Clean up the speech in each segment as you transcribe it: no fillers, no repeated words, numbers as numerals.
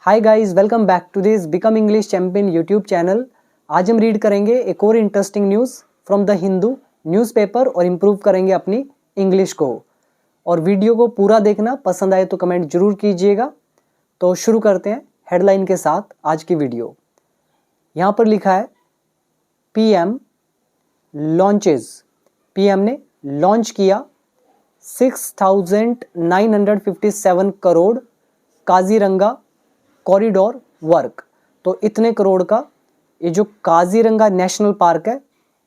Hi guys, welcome back to this become English champion YouTube channel. आज हम read करेंगे एक और interesting news from the Hindu newspaper और इम्प्रूव करेंगे अपनी इंग्लिश को। और वीडियो को पूरा देखना, पसंद आए तो कमेंट जरूर कीजिएगा। तो शुरू करते हैं हेडलाइन के साथ आज की वीडियो। यहाँ पर लिखा है पीएम लॉन्चेस। पीएम ने लॉन्च किया 6,957 करोड़ काजीरंगा कॉरिडोर वर्क। तो इतने करोड़ का ये जो काजीरंगा नेशनल पार्क है,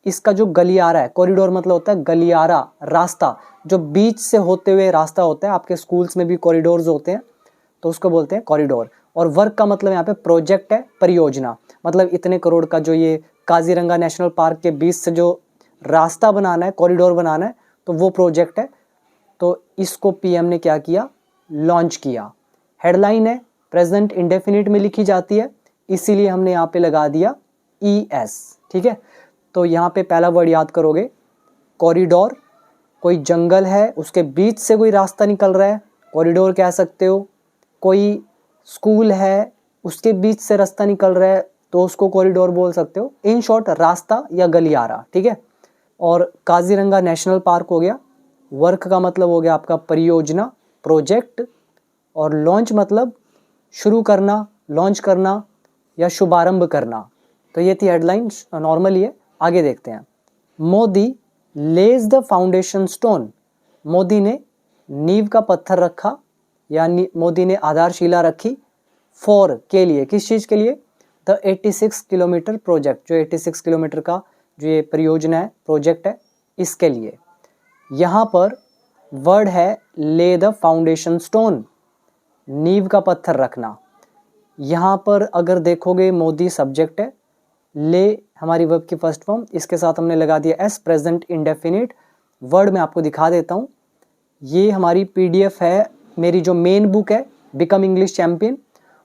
इसका जो गलियारा है, कॉरिडोर मतलब होता है गलियारा, रास्ता, जो बीच से होते हुए रास्ता होता है। आपके स्कूल्स में भी कॉरिडोर्स होते हैं तो उसको बोलते हैं कॉरिडोर। और वर्क का मतलब यहाँ पे प्रोजेक्ट है, परियोजना। मतलब इतने करोड़ का जो ये काजीरंगा नेशनल पार्क के बीच से जो रास्ता बनाना है, कॉरिडोर बनाना है, तो वो प्रोजेक्ट है। तो इसको पीएम ने क्या किया, लॉन्च किया। हेडलाइन है प्रेजेंट इंडेफिनिट में लिखी जाती है, इसीलिए हमने यहाँ पे लगा दिया ES। ठीक है, तो यहाँ पे पहला वर्ड याद करोगे कॉरिडोर। कोई जंगल है, उसके बीच से कोई रास्ता निकल रहा है, कॉरिडोर कह सकते हो। कोई स्कूल है, उसके बीच से रास्ता निकल रहा है, तो उसको कॉरिडोर बोल सकते हो। इन शॉर्ट रास्ता या गलियारा। ठीक है, और काजीरंगा नेशनल पार्क हो गया। वर्क का मतलब हो गया आपका परियोजना, प्रोजेक्ट। और लॉन्च मतलब शुरू करना, लॉन्च करना या शुभारंभ करना। तो ये थी हेडलाइन, नॉर्मली है। आगे देखते हैं। मोदी लेज द फाउंडेशन स्टोन। मोदी ने नींव का पत्थर रखा, यानी मोदी ने आधारशिला रखी। फॉर के लिए, किस चीज़ के लिए? द 86 किलोमीटर प्रोजेक्ट, जो 86 किलोमीटर का जो ये परियोजना है, प्रोजेक्ट है, इसके लिए। यहाँ पर वर्ड है ले द फाउंडेशन स्टोन, नींव का पत्थर रखना। यहाँ पर अगर देखोगे मोदी सब्जेक्ट है, ले हमारी वर्ब की फर्स्ट फॉर्म, इसके साथ हमने लगा दिया एस, प्रेजेंट इंडेफिनिट। वर्ड में आपको दिखा देता हूँ। ये हमारी PDF है, मेरी जो मेन बुक है बिकम इंग्लिश चैंपियन,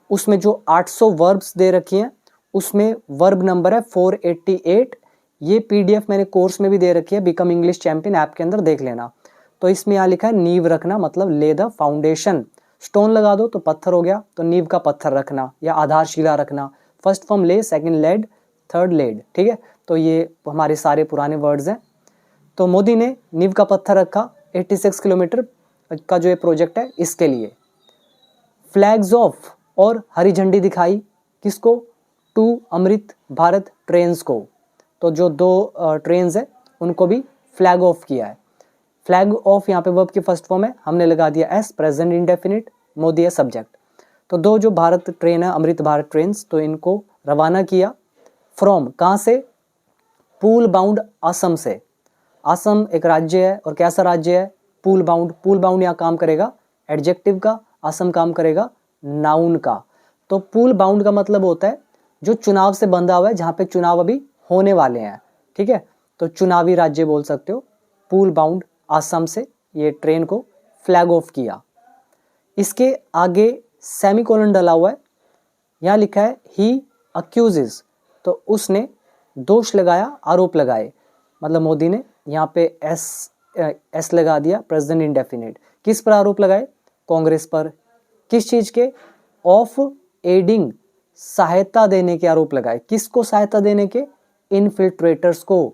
उसमें जो 800 वर्ब्स दे रखी हैं, उसमें वर्ब नंबर है 488। ये PDF मैंने कोर्स में भी दे रखी है, बिकम इंग्लिश चैंपियन ऐप के अंदर देख लेना। तो इसमें यहाँ लिखा है नींव रखना, मतलब ले द फाउंडेशन। स्टोन लगा दो तो पत्थर हो गया, तो नींव का पत्थर रखना या आधारशिला रखना। फर्स्ट फॉर्म ले, सेकंड लेड, थर्ड लेड। ठीक है, तो ये हमारे सारे पुराने वर्ड्स हैं। तो मोदी ने नींव का पत्थर रखा 86 किलोमीटर का जो ये प्रोजेक्ट है, इसके लिए। फ्लैग्स ऑफ, और हरी झंडी दिखाई, किसको? टू अमृत भारत ट्रेन्स को। तो जो 2 ट्रेन्स है उनको भी फ्लैग ऑफ किया है। फ्लैग ऑफ यहाँ पे वर्ब की फर्स्ट फॉर्म है, हमने लगा दिया एस, प्रेजेंट इंडेफिनिट, मोदी है सब्जेक्ट। तो 2 जो भारत ट्रेन है, अमृत भारत ट्रेन्स, तो इनको रवाना किया। फ्रॉम, कहाँ से? पूल बाउंड असम से। असम एक राज्य है, और कैसा राज्य है? Pool bound. पूल बाउंड यहाँ काम करेगा एडजेक्टिव का, असम काम करेगा नाउन का। तो पूल बाउंड का मतलब होता है जो चुनाव से बंधा हुआ है, जहाँ पे चुनाव अभी होने वाले हैं। ठीक है, तो चुनावी राज्य बोल सकते हो। पूल बाउंड असम से ये ट्रेन को फ्लैग ऑफ किया। इसके आगे सेमीकोलन डला हुआ है, यहाँ लिखा है ही अक्यूजेस। तो उसने दोष लगाया, आरोप लगाए। मतलब मोदी ने यहाँ पे एस लगा दिया, प्रेजेंट इंडेफिनिट। किस पर आरोप लगाए? कांग्रेस पर। किस चीज के? ऑफ एडिंग, सहायता देने के आरोप लगाए। किसको सहायता देने के? इनफिल्ट्रेटर्स को।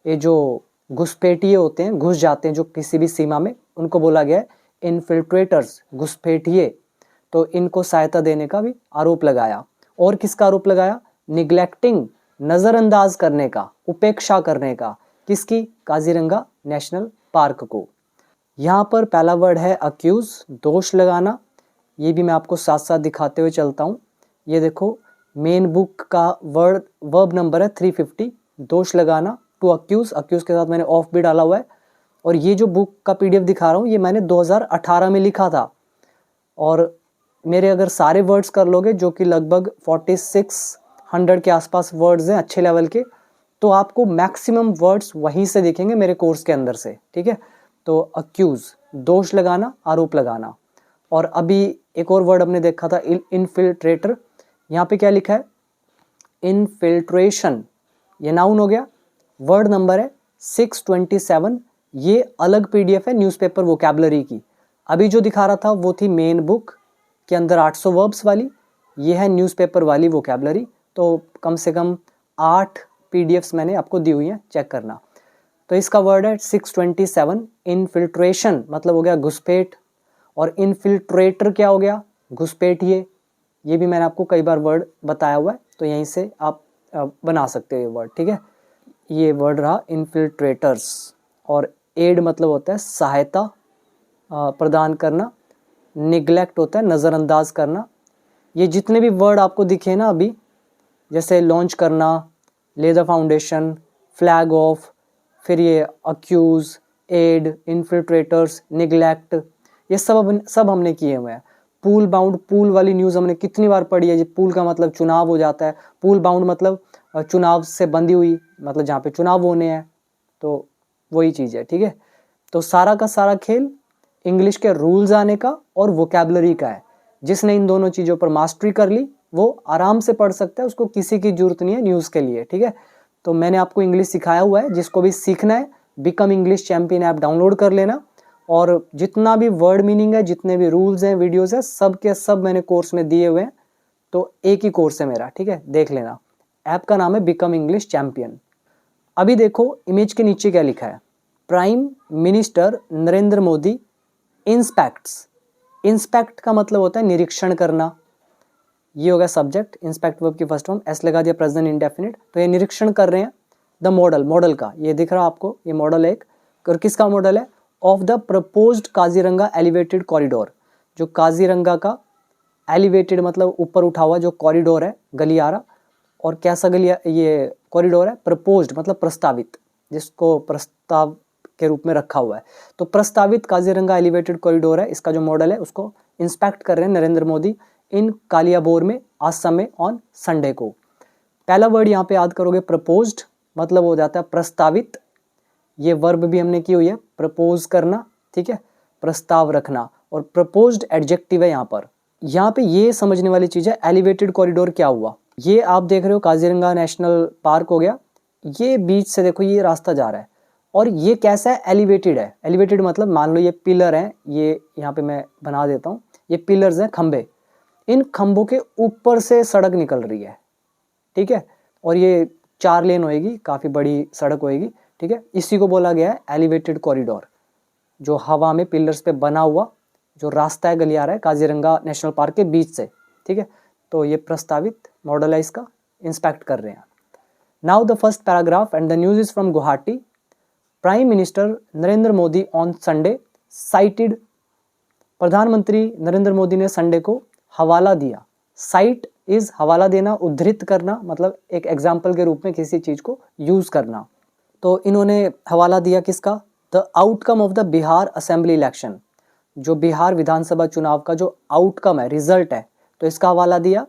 ये जो घुसपैठिए होते हैं, घुस जाते हैं जो किसी भी सीमा में, उनको बोला गया है इनफिल्ट्रेटर्स, घुसपैठिए। तो इनको सहायता देने का भी आरोप लगाया। और किसका आरोप लगाया? निग्लेक्टिंग, नजरअंदाज करने का, उपेक्षा करने का। किसकी? काजीरंगा नेशनल पार्क को। यहाँ पर पहला वर्ड है अक्यूज, दोष लगाना। ये भी मैं आपको साथ साथ दिखाते हुए चलता हूँ। ये देखो, मेन बुक का वर्ब नंबर है 350, दोष लगाना, टू अक्यूज। अक्यूज के साथ मैंने ऑफ भी डाला हुआ है। और ये जो बुक का PDF दिखा रहा हूँ, ये मैंने 2018 में लिखा था। और मेरे अगर सारे वर्ड्स कर लोगे, जो कि लगभग 4600 के आसपास वर्ड्स हैं अच्छे लेवल के, तो आपको मैक्सिमम वर्ड्स वहीं से दिखेंगे मेरे कोर्स के अंदर से। ठीक है, तो अक्यूज, दोष लगाना, आरोप लगाना। और अभी एक और वर्ड हमने देखा था इनफिल्ट्रेटर। यहाँ पे क्या लिखा है? इनफिल्ट्रेशन, ये नाउन हो गया। वर्ड नंबर है 627। ये अलग PDF है न्यूज़पेपर वोकैबुलरी की। अभी जो दिखा रहा था वो थी मेन बुक के अंदर 800 वर्ब्स वाली। ये है न्यूज़पेपर वाली वोकैबलरी, तो कम से कम 8 PDFs मैंने आपको दी हुई हैं, चेक करना। तो इसका वर्ड है 627, इनफिल्ट्रेशन मतलब हो गया घुसपैठ, और इनफिल्ट्रेटर क्या हो गया, घुसपैठिए। ये भी मैंने आपको कई बार वर्ड बताया हुआ है, तो यहीं से आप बना सकते हो ये वर्ड, ठीक है। ये वर्ड रहा इनफिल्ट्रेटर्स। और एड मतलब होता है सहायता प्रदान करना, निगलेक्ट होता है नज़रअंदाज करना। ये जितने भी वर्ड आपको दिखे ना अभी, जैसे लॉन्च करना, ले द फाउंडेशन, फ्लैग ऑफ, फिर ये अक्यूज, एड, इनफिल्ट्रेटर्स, निगलेक्ट, ये सब हमने किए हुए हैं। पूल बाउंड, पूल वाली न्यूज़ हमने कितनी बार पढ़ी है। जी पूल का मतलब चुनाव हो जाता है, पूल बाउंड मतलब चुनाव से बंधी हुई, मतलब जहाँ पे चुनाव होने हैं, तो वही चीज़ है, ठीक है। तो सारा का सारा खेल इंग्लिश के रूल्स आने का और वोकैबलरी का है। जिसने इन दोनों चीज़ों पर मास्टरी कर ली वो आराम से पढ़ सकता है, उसको किसी की जरूरत नहीं है न्यूज़ के लिए, ठीक है। तो मैंने आपको इंग्लिश सिखाया हुआ है, जिसको भी सीखना है become English champion app download कर लेना, और जितना भी वर्ड मीनिंग है, जितने भी रूल्स हैं, वीडियोस है, सब के सब मैंने कोर्स में दिए हुए हैं। तो एक ही कोर्स है मेरा, ठीक है, देख लेना। ऐप का नाम है बिकम इंग्लिश चैंपियन। अभी देखो इमेज के नीचे क्या लिखा है, prime minister Narendra Modi inspects. Inspect का मतलब होता है निरीक्षण करना, ये हो गया सब्जेक्ट, इंस्पेक्ट वर्ब की फर्स्ट फॉर्म, एस लगा दिया प्रेजेंट इंडेफिनिट। तो ये निरीक्षण कर रहे हैं द मॉडल, मॉडल का ये दिख रहा आपको, ये मॉडल है एक, और किसका मॉडल है, of the proposed Kaziranga elevated corridor. जो काजीरंगा का एलिवेटेड मतलब ऊपर उठा हुआ जो कॉरिडोर है, गलियारा, और कैसा गलिया ये कॉरिडोर है, प्रपोज्ड मतलब प्रस्तावित, जिसको प्रस्ताव के रूप में रखा हुआ है। तो प्रस्तावित काजीरंगा एलिवेटेड कॉरिडोर है, इसका जो मॉडल है उसको इंस्पेक्ट कर रहे हैं नरेंद्र मोदी इन कालियाबोर में आज समय ऑन संडे को। पहला वर्ड यहाँ पे याद करोगे प्रपोज्ड, मतलब हो जाता है प्रस्तावित। ये वर्ब भी हमने की हुई है, प्रपोज करना, ठीक है, प्रस्ताव रखना, और प्रपोज्ड एडजेक्टिव है यहाँ पर। यहाँ पे ये समझने वाली चीज है, एलिवेटेड कॉरिडोर क्या हुआ। ये आप देख रहे हो काजीरंगा नेशनल पार्क हो गया, ये बीच से देखो ये रास्ता जा रहा है, और ये कैसा है, एलिवेटेड है। एलिवेटेड मतलब मान लो ये पिलर है, ये यहाँ पे मैं बना देता हूँ, ये पिलर्स हैं, खंबे, इन खंभों के ऊपर से सड़क निकल रही है, ठीक है, और ये 4 लेन होएगी, काफी बड़ी सड़क होएगी, ठीक है। इसी को बोला गया है एलिवेटेड कॉरिडोर, जो हवा में पिलर्स पे बना हुआ जो रास्ता है, गलियारा है काजीरंगा नेशनल पार्क के बीच से, ठीक है। तो ये प्रस्तावित मॉडल है, इसका इंस्पेक्ट कर रहे हैं। Now the first paragraph and the news is from Guwahati. Prime minister Narendra Modi on Sunday cited, प्रधानमंत्री नरेंद्र मोदी ने संडे को हवाला दिया। साइट इज हवाला देना, उद्धृत करना, मतलब एक एग्जाम्पल के रूप में किसी चीज को यूज करना। तो इन्होंने हवाला दिया किसका, the outcome of the Bihar assembly election, जो बिहार विधानसभा चुनाव का जो आउटकम है, रिजल्ट है, तो इसका हवाला दिया।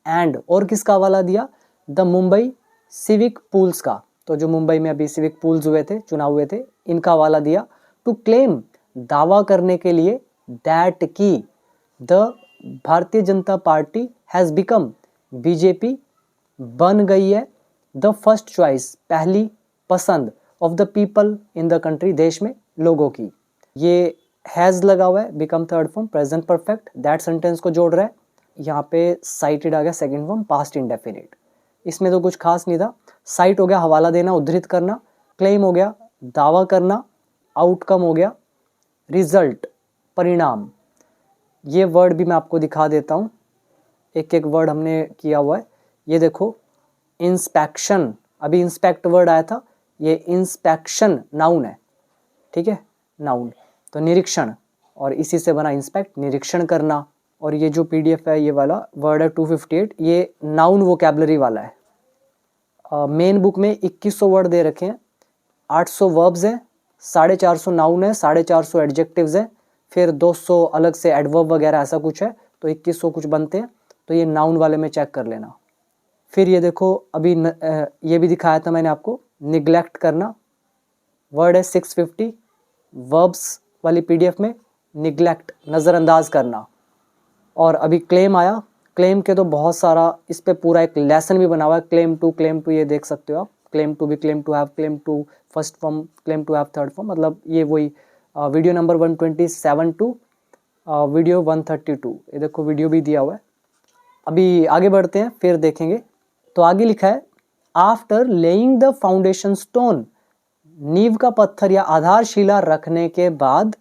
एंड और किसका हवाला दिया, द मुंबई सिविक पूल्स का, तो जो मुंबई में अभी सिविक पूल्स हुए थे, चुनाव हुए थे, इनका हवाला दिया। टू क्लेम, दावा करने के लिए, दैट की the Bharatiya Janata party has become, BJP बन गई है, द फर्स्ट चॉइस, पहली पसंद, of the people in the country, देश में लोगों की। ये हैज लगा हुआ है, become third form, present perfect, that sentence को जोड़ रहा है। यहाँ पे साइटेड आ गया सेकंड फॉर्म, पास्ट इंडेफिनिट। इसमें तो कुछ खास नहीं था। साइट हो गया हवाला देना, उद्धृत करना, क्लेम हो गया दावा करना, आउटकम हो गया रिजल्ट, परिणाम। ये वर्ड भी मैं आपको दिखा देता हूँ, एक एक वर्ड हमने किया हुआ है। ये देखो इंस्पेक्शन, अभी इंस्पेक्ट वर्ड आया था, ये इंस्पेक्शन नाउन है, ठीक है, नाउन, तो निरीक्षण, और इसी से बना इंस्पेक्ट, निरीक्षण करना। और ये जो पीडीएफ है, ये वाला वर्ड है 258, ये नाउन वोकैबलरी वाला है। मेन बुक में 2100 वर्ड दे रखे हैं, 800 वर्ब्स हैं, 450 नाउन है, 450 एडजेक्टिव्स हैं, फिर 200 अलग से एडवर्ब वगैरह ऐसा कुछ है, तो 2100 कुछ बनते हैं। तो ये नाउन वाले में चेक कर लेना। फिर ये देखो अभी ये भी दिखाया था मैंने आपको, निगलेक्ट करना, वर्ड है 650 वर्ब्स वाली पीडीएफ में, निगलेक्ट नज़रअंदाज करना। और अभी क्लेम आया, क्लेम के तो बहुत सारा, इस पे पूरा एक लेसन भी बना हुआ है, क्लेम टू, ये देख सकते हो आप, claim to be, claim to have, claim to first form, claim to have third form, मतलब ये वही वीडियो नंबर 127 टू वीडियो 132, ये देखो वीडियो भी दिया हुआ है, अभी आगे बढ़ते हैं फिर देखेंगे। तो आगे लिखा है after laying the foundation stone, नींव का पत्थर या आधारशिला रखने के बाद,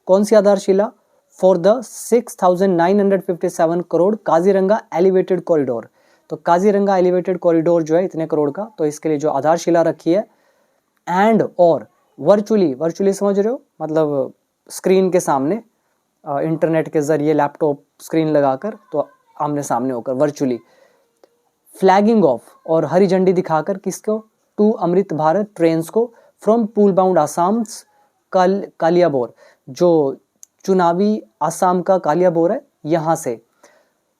कौन सी आधारशिला? For the 6,957 crore Kaziranga elevated corridor. तो काजीरंगा एलिवेटेड कॉरिडोर जो है इतने करोड़ का, तो इसके लिए जो आधारशिला रखी है। एंड और वर्चुअली समझ रहे हो, मतलब स्क्रीन के सामने, इंटरनेट के जरिए लैपटॉप स्क्रीन लगाकर, तो आमने सामने होकर वर्चुअली। फ्लैगिंग ऑफ और हरी झंडी दिखाकर किसको? टू अमृत भारत ट्रेन्स को from pool bound Assam Kaliabor, जो चुनावी आसाम का कालियाबोर है यहाँ से।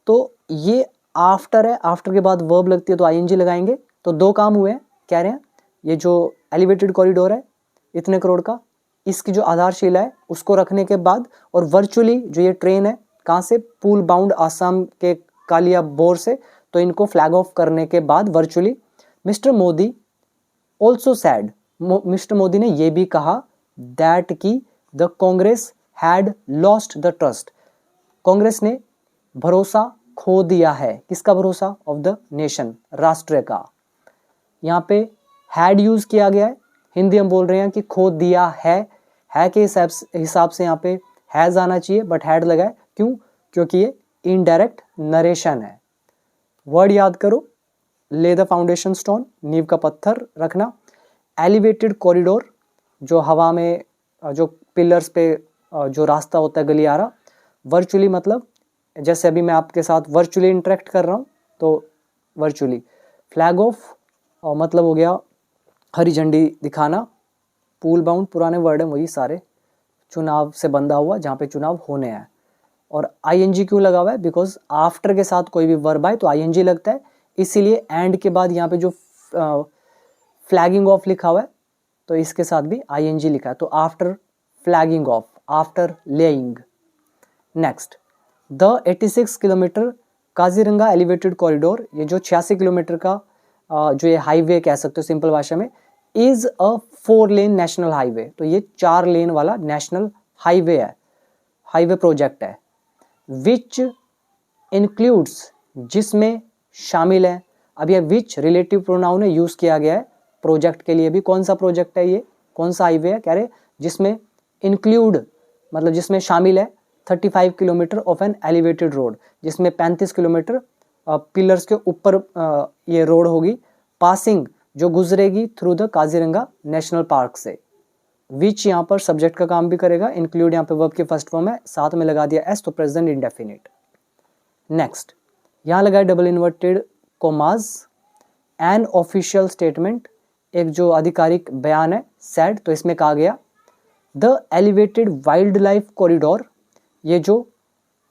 तो ये आफ्टर है, आफ्टर के बाद वर्ब लगती है तो आईएनजी लगाएंगे। तो दो काम हुए हैं, कह रहे हैं ये जो एलिवेटेड कॉरिडोर है इतने करोड़ का, इसकी जो आधारशिला है उसको रखने के बाद, और वर्चुअली जो ये ट्रेन है कहाँ से? पूल बाउंड आसाम के कालियाबोर से, तो इनको फ्लैग ऑफ करने के बाद virtually mister Modi also sad, mister Modi ने यह भी कहा दैट की the Congress had lost the trust, Congress ने भरोसा खो दिया है। किसका भरोसा? ऑफ द नेशन, राष्ट्र का। यहाँ पे हैड यूज किया गया है, हिंदी हम बोल रहे हैं कि खो दिया है के हिसाब से यहाँ पे हैज आना चाहिए, बट हैड लगा है। क्यों? क्योंकि ये इनडायरेक्ट नरेशन है। वर्ड याद करो, ले द फाउंडेशन स्टोन, नींव का पत्थर रखना। एलिवेटेड कॉरिडोर, जो हवा में जो पिलर्स पे जो रास्ता होता है गलियारा। वर्चुअली मतलब जैसे अभी मैं आपके साथ वर्चुअली इंटरेक्ट कर रहा हूँ, तो वर्चुअली। फ्लैग ऑफ मतलब हो गया हरी झंडी दिखाना। पूल बाउंड पुराने वर्ड हैं वही सारे, चुनाव से बंधा हुआ, जहाँ पे चुनाव होने हैं। और आईएनजी क्यों लगा हुआ है? बिकॉज आफ्टर के साथ कोई भी वर्ब आए तो आईएनजी लगता है, इसीलिए एंड के बाद यहाँ पे जो फ्लैगिंग ऑफ लिखा हुआ है तो इसके साथ भी आईएनजी लिखा है। तो after flagging of, after laying. Next, the 86 kilometre Kaziranga elevated corridor, ये जो 86 किलोमीटर का जो ये हाईवे कह सकते हो सिंपल भाषा में, is a 4 lane national highway. तो ये 4 लेन वाला नेशनल हाईवे है, हाईवे प्रोजेक्ट है। विच इंक्लूड्स, जिसमें शामिल है। अब यह विच रिलेटिव प्रोनाउन है, यूज किया गया है प्रोजेक्ट के लिए भी। कौन सा प्रोजेक्ट है ये, कौन सा हाईवे है? कह रहे जिसमें इंक्लूड मतलब जिसमें शामिल है 35 kilometre of an elevated road, जिसमें 35 किलोमीटर पिलर्स के ऊपर ये रोड होगी, पासिंग जो गुजरेगी through the Kaziranga national park से। विच यहाँ पर सब्जेक्ट का काम भी करेगा, इंक्लूड यहाँ पे वर्ब की फर्स्ट फॉर्म है, साथ में लगा दिया एस, तो प्रेजेंट इंडेफिनिट। नेक्स्ट, यहाँ लगा double inverted commas, an official statement, एक जो आधिकारिक बयान है, सेड, तो इसमें कहा गया the elevated wild life corridor, ये जो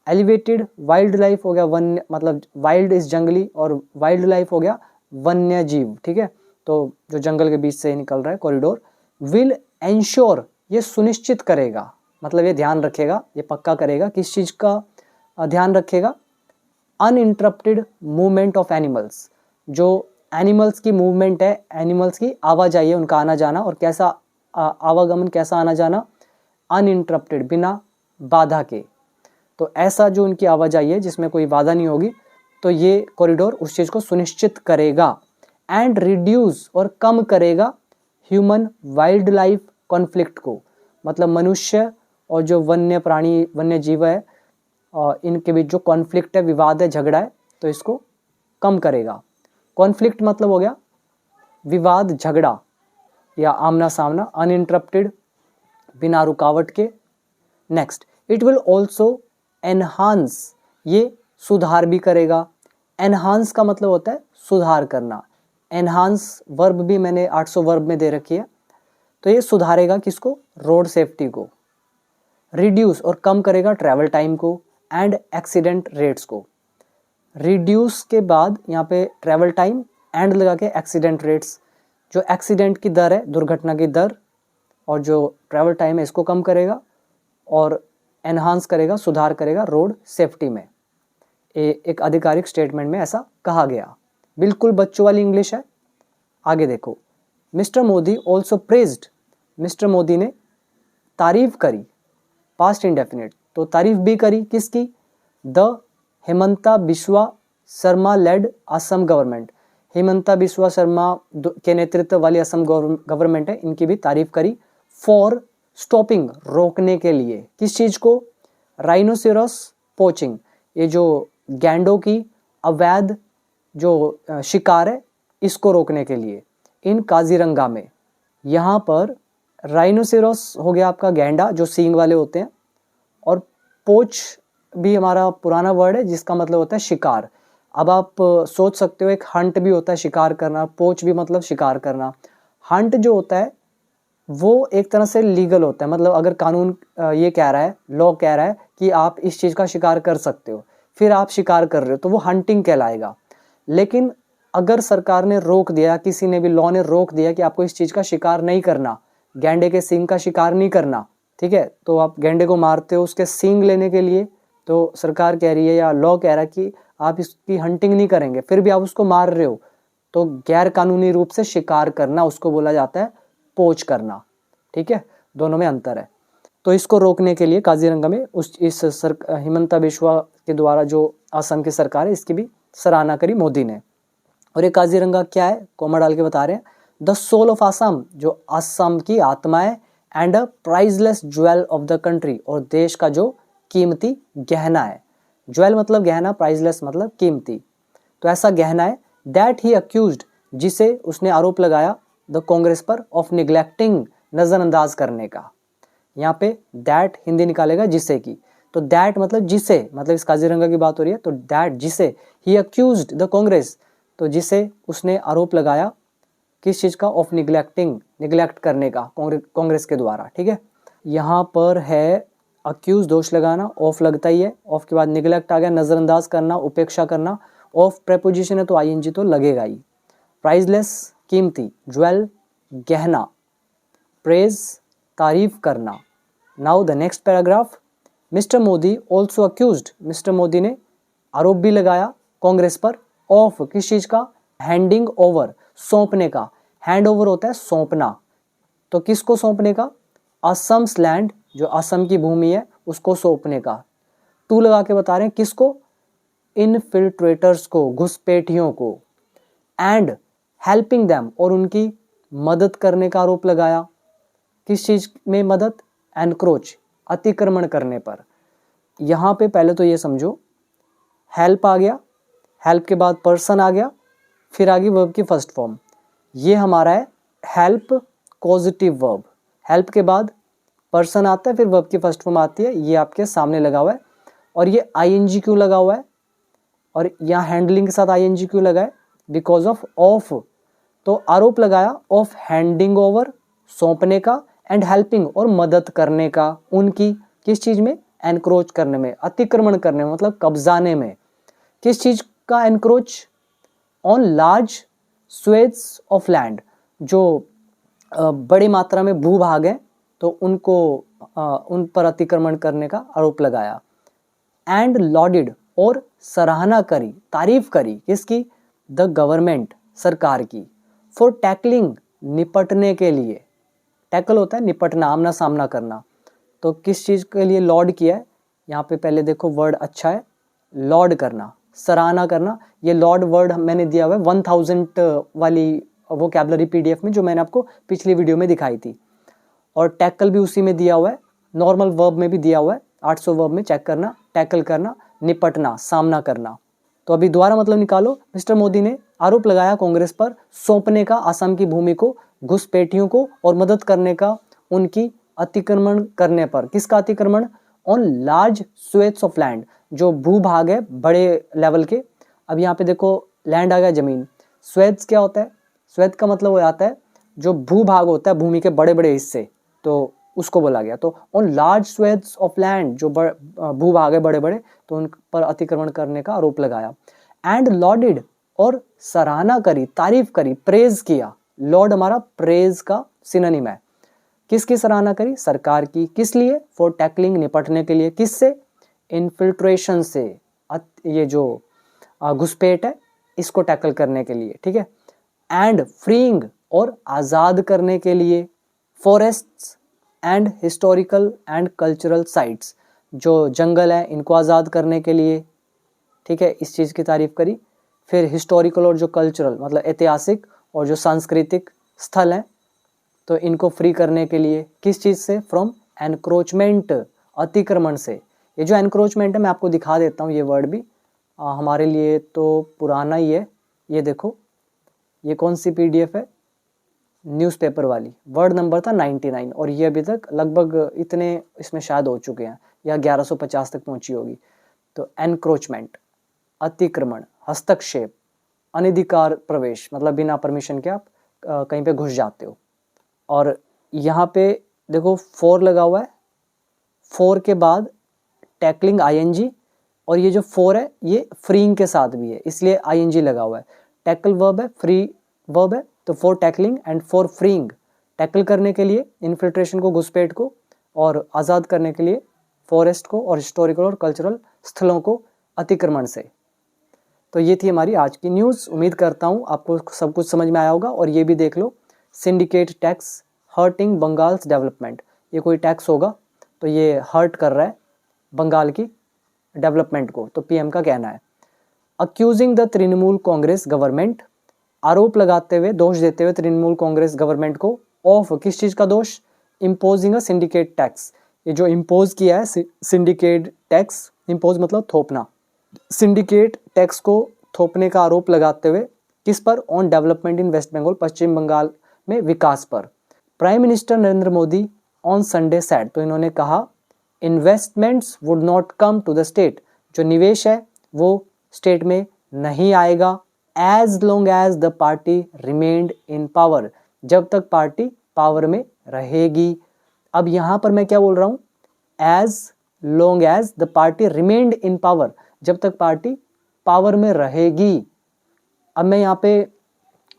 एलिवेटेड वाइल्ड लाइफ हो गया वन्य, मतलब वाइल्ड इज जंगली और वाइल्ड लाइफ हो गया वन्य जीव, ठीक है, तो जो जंगल के बीच से निकल रहा है कॉरिडोर। विल एंश्योर, ये सुनिश्चित करेगा, मतलब ये ध्यान रखेगा, ये पक्का करेगा, किस चीज का ध्यान रखेगा? अनइंटरप्टेड मूवमेंट ऑफ एनिमल्स, जो एनिमल्स की मूवमेंट है, एनिमल्स की आवाजाही है, उनका आना जाना, और कैसा आवागमन, कैसा आना जाना? अनइंटरप्टेड, बिना बाधा के। तो ऐसा जो उनकी आवाजाही है जिसमें कोई बाधा नहीं होगी, तो ये कॉरिडोर उस चीज को सुनिश्चित करेगा। एंड रिड्यूस, और कम करेगा ह्यूमन वाइल्ड लाइफ कॉन्फ्लिक्ट को, मतलब मनुष्य और जो वन्य प्राणी, वन्य जीव है, इनके बीच जो कॉन्फ्लिक्ट है, विवाद है, झगड़ा है, तो इसको कम करेगा। कॉन्फ्लिक्ट मतलब हो गया विवाद, झगड़ा या आमना सामना। अनइंटरप्टेड, बिना रुकावट के। Next, it will also enhance, ये सुधार भी करेगा। एनहांस का मतलब होता है सुधार करना। एनहांस वर्ब भी मैंने 800 वर्ब में दे रखी है, तो ये सुधारेगा किसको? रोड सेफ्टी को। रिड्यूस, और कम करेगा ट्रैवल टाइम को एंड एक्सीडेंट रेट्स को। रिड्यूस के बाद यहाँ पे ट्रैवल टाइम एंड लगा के एक्सीडेंट रेट्स, जो एक्सीडेंट की दर है, दुर्घटना की दर, और जो ट्रैवल टाइम है इसको कम करेगा, और एनहांस करेगा, सुधार करेगा रोड सेफ्टी में। एक आधिकारिक स्टेटमेंट में ऐसा कहा गया। बिल्कुल बच्चों वाली इंग्लिश है। आगे देखो, mister Modi also praised, mister Modi ने तारीफ करी, पास्ट इंडेफिनिट, तो तारीफ भी करी किसकी? The Himanta Biswa Sarma led Assam government, Himanta Biswa Sarma के नेतृत्व वाली असम गवर्नमेंट है, इनकी भी तारीफ करी। फॉर स्टॉपिंग, रोकने के लिए, किस चीज को? राइनोसेरस पोचिंग, ये जो गैंडों की अवैध जो शिकार है इसको रोकने के लिए इन काजीरंगा में। यहाँ पर राइनोसेरस हो गया आपका गैंडा जो सींग वाले होते हैं, और पोच भी हमारा पुराना वर्ड है जिसका मतलब होता है शिकार। अब आप सोच सकते हो एक हंट भी होता है शिकार करना, पोच भी मतलब शिकार करना। हंट जो होता है वो एक तरह से लीगल होता है, मतलब अगर कानून ये कह रहा है, लॉ कह रहा है कि आप इस चीज़ का शिकार कर सकते हो, फिर आप शिकार कर रहे हो तो वो हंटिंग कहलाएगा। लेकिन अगर सरकार ने रोक दिया, किसी ने भी लॉ ने रोक दिया कि आपको इस चीज़ का शिकार नहीं करना, गैंडे के सींग का शिकार नहीं करना, ठीक है, तो आप गैंडे को मारते हो उसके सींग लेने के लिए, तो सरकार कह रही है या लॉ कह रहा है कि आप इसकी हंटिंग नहीं करेंगे, फिर भी आप उसको मार रहे हो, तो गैर कानूनी रूप से शिकार करना उसको बोला जाता है पोच करना। ठीक है, दोनों में अंतर है। तो इसको रोकने के लिए काजीरंगा में हिमंता बिस्वा के द्वारा जो असम की सरकार है इसकी भी सराहना करी मोदी ने। और ये काजीरंगा क्या है, कॉमा डाल के बता रहे हैं, द सोल ऑफ असम, जो असम की आत्मा है, and a priceless jewel of the country, और देश का जो कीमती गहना है। ज्वेल मतलब गहना, प्राइजलेस मतलब कीमती, तो ऐसा गहना है। दैट ही अक्यूज्ड, जिसे उसने आरोप लगाया द कांग्रेस पर ऑफ निग्लेक्टिंग, नजरअंदाज करने का। यहाँ पे दैट हिंदी निकालेगा जिसे की, तो दैट मतलब जिसे, मतलब इस काजीरंगा की बात हो रही है, तो दैट जिसे, ही अक्यूज्ड द कांग्रेस, तो जिसे उसने आरोप लगाया किस चीज का? ऑफ निग्लेक्टिंग, निग्लेक्ट करने का कांग्रेस के द्वारा। ठीक है, यहाँ पर है अक्यूज दोष लगाना, ऑफ लगता ही है, ऑफ के बाद निग्लेक्ट आ गया, नजरअंदाज करना, उपेक्षा करना, ऑफ प्रेपोजिशन है तो आईएनजी तो लगेगा ही। प्राइजलेस कीमती, ज्वेल गहना, प्रेज तारीफ करना। Now the next paragraph, mister Modi also accused, mister Modi ने आरोप भी लगाया कांग्रेस पर ऑफ किस चीज का? हैंडिंग ओवर, सौंपने का। हैंड ओवर होता है सौंपना, तो किसको सौंपने का? असम्स लैंड, जो असम की भूमि है उसको सौंपने का। टू लगा के बता रहे हैं किसको? इनफिल्ट्रेटर्स को, घुसपैठियों को। एंड हेल्पिंग देम, और उनकी मदद करने का आरोप लगाया। किस चीज में मदद? एनक्रोच, अतिक्रमण करने पर। यहां पे पहले तो ये समझो, हेल्प आ गया, हेल्प के बाद पर्सन आ गया, फिर आ गई वर्ब की फर्स्ट फॉर्म। ये हमारा है हेल्प कॉजेटिव वर्ब। हेल्प के बाद पर्सन आता है, फिर वर्ब की फर्स्ट फॉर्म आती है, ये आपके सामने लगा हुआ है। और ये आईएनजी क्यों लगा हुआ है, और यहाँ हैंडलिंग के साथ आईएनजी क्यों लगा है? बिकॉज ऑफ, तो आरोप लगाया ऑफ हैंडिंग ओवर, सौंपने का, एंड हेल्पिंग, और मदद करने का उनकी, किस चीज में? एनक्रोच करने में, अतिक्रमण करने में, मतलब कब्जाने में। किस चीज का encroach? On large swathes of land, जो बड़ी मात्रा में भूभाग है तो उनको उन पर अतिक्रमण करने का आरोप लगाया। एंड लॉडेड, और सराहना करी, तारीफ करी, किसकी? द गवर्नमेंट, सरकार की। फॉर टैकलिंग, निपटने के लिए। टैकल होता है निपटना, आमना सामना करना, तो किस चीज के लिए लॉर्ड किया है? यहाँ पे पहले देखो वर्ड अच्छा है, लॉर्ड करना, सराहना करना। ये लॉर्ड वर्ड मैंने दिया हुआ है 1000 वाली वोकैबुलरी पीडीएफ में, जो मैंने आपको पिछली वीडियो में दिखाई थी। और टैकल भी उसी में दिया हुआ है, नॉर्मल वर्ब में भी दिया हुआ है, 800 वर्ब में चेक करना। टैकल करना, निपटना, सामना करना। तो अभी दोबारा मतलब निकालो। मिस्टर मोदी ने आरोप लगाया कांग्रेस पर सौंपने का असम की भूमि को घुसपैठियों को, और मदद करने का उनकी अतिक्रमण करने पर। किसका अतिक्रमण? On large swathes of land, जो भूभाग है बड़े लेवल के। अब यहाँ पे देखो लैंड आ गया, जमीन। स्वेथ्स क्या होता है? स्वेथ का मतलब हो जाता है जो भूभाग होता है, भूमि के बड़े बड़े हिस्से, तो उसको बोला गया। तो on large swathes of land, जो भूभाग है बड़े बड़े, तो उन पर अतिक्रमण करने का आरोप लगाया। एंड लॉडेड, और सराहना करी, तारीफ करी, प्रेज किया। लॉर्ड हमारा प्रेज का सिनोनिम है। किसकी सराहना करी? सरकार की। किस लिए? फॉर टैकलिंग, निपटने के लिए। किससे? इन्फिल्ट्रेशन से, ये जो घुसपैठ है इसको टैकल करने के लिए। ठीक है, एंड फ्रीइंग, और आजाद करने के लिए। Forests and historical and cultural sites, जो जंगल है इनको आजाद करने के लिए। ठीक है, इस चीज़ की तारीफ करी। फिर हिस्टोरिकल और जो कल्चरल मतलब ऐतिहासिक और जो सांस्कृतिक स्थल हैं तो इनको फ्री करने के लिए किस चीज़ से, फ्रॉम एनक्रोचमेंट, अतिक्रमण से। ये जो एनक्रोचमेंट है मैं आपको दिखा देता हूँ, ये वर्ड भी हमारे लिए तो पुराना ही है। ये देखो, ये कौन सी पीडीएफ है, न्यूज़पेपर वाली, वर्ड नंबर था 99 और ये अभी तक लगभग इतने इसमें शायद हो चुके हैं या 1150 तक पहुंची होगी। तो एनक्रोचमेंट, अतिक्रमण, हस्तक्षेप, अनधिकार प्रवेश मतलब बिना परमिशन के आप कहीं पे घुस जाते हो। और यहाँ पे देखो 4 लगा हुआ है, 4 के बाद टैकलिंग आईएनजी, और ये जो 4 है ये फ्रीइंग के साथ भी है इसलिए आईएनजी लगा हुआ है। टैकल वर्ब है, फ्री वर्ब है, तो 4 टैकलिंग एंड 4 फ्रीइंग। टैकल करने के लिए इन्फिल्ट्रेशन को, घुसपैठ को, और आज़ाद करने के लिए फॉरेस्ट को, और हिस्टोरिकल और कल्चरल स्थलों को अतिक्रमण से। तो ये थी हमारी आज की न्यूज़। उम्मीद करता हूँ आपको सब कुछ समझ में आया होगा। और ये भी देख लो, syndicate tax hurting Bengal's development, ये कोई टैक्स होगा तो ये हर्ट कर रहा है बंगाल की डेवलपमेंट को, तो पीएम का कहना है। Accusing the Trinamool Congress government, आरोप लगाते हुए, दोष देते हुए तृणमूल कांग्रेस गवर्नमेंट को, ऑफ किस चीज़ का दोष, इम्पोजिंग अ सिंडिकेट टैक्स, ये जो इम्पोज किया है सिंडिकेट टैक्स, इम्पोज मतलब थोपना, सिंडिकेट टैक्स को थोपने का आरोप लगाते हुए किस पर, on development in West Bengal, Paschim Bangal में विकास पर। Prime minister Narendra Modi on Sunday said, तो इन्होंने कहा investments would not come to the state, जो निवेश है वो स्टेट में नहीं आएगा, as long as the party remained in power, जब तक पार्टी पावर में रहेगी। अब यहाँ पर मैं क्या बोल रहा हूँ, as long as the party remained in power, जब तक पार्टी पावर में रहेगी। अब मैं यहाँ पे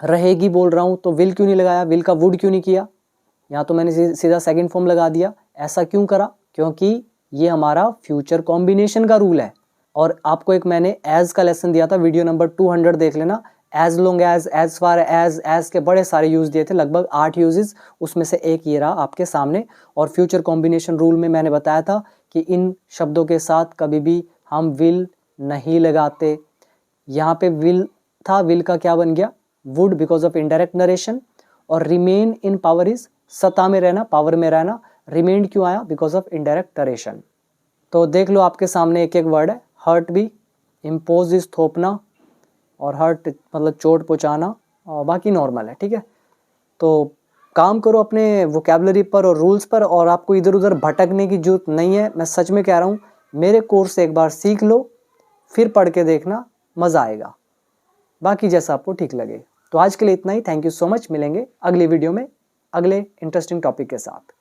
रहेगी बोल रहा हूँ तो विल क्यों नहीं लगाया, विल का वुड क्यों नहीं किया, यहाँ तो मैंने सीधा सेकंड फॉर्म लगा दिया। ऐसा क्यों करा, क्योंकि ये हमारा फ्यूचर कॉम्बिनेशन का रूल है। और आपको एक मैंने एज का लेसन दिया था, वीडियो नंबर 200 देख लेना, as long as far as के बड़े सारे यूज दिए थे, लगभग 8 यूजेस, उसमें से एक ये रहा आपके सामने। और फ्यूचर कॉम्बिनेशन रूल में मैंने बताया था कि इन शब्दों के साथ कभी भी हम विल नहीं लगाते। यहाँ पे विल था, विल का क्या बन गया, would, because of indirect narration. और रिमेन इन पावर इज सत्ता में रहना, पावर में रहना। रिमेन्ड क्यों आया, बिकॉज ऑफ इनडायरेक्ट नरेशन। तो देख लो आपके सामने एक एक वर्ड है, हर्ट भी, इम्पोज इज थोपना, और हर्ट मतलब चोट पहुँचाना, और बाकी नॉर्मल है, ठीक है। तो काम करो अपने वोकैबुलरी पर और रूल्स पर, और आपको इधर उधर भटकने की जरूरत नहीं है। मैं सच में कह रहा हूँ, मेरे कोर्स से एक बार सीख लो, फिर पढ़ के देखना, मज़ा आएगा, बाकी जैसा आपको ठीक लगे। तो आज के लिए इतना ही। थैंक यू सो मच, मिलेंगे अगली वीडियो में अगले इंटरेस्टिंग टॉपिक के साथ।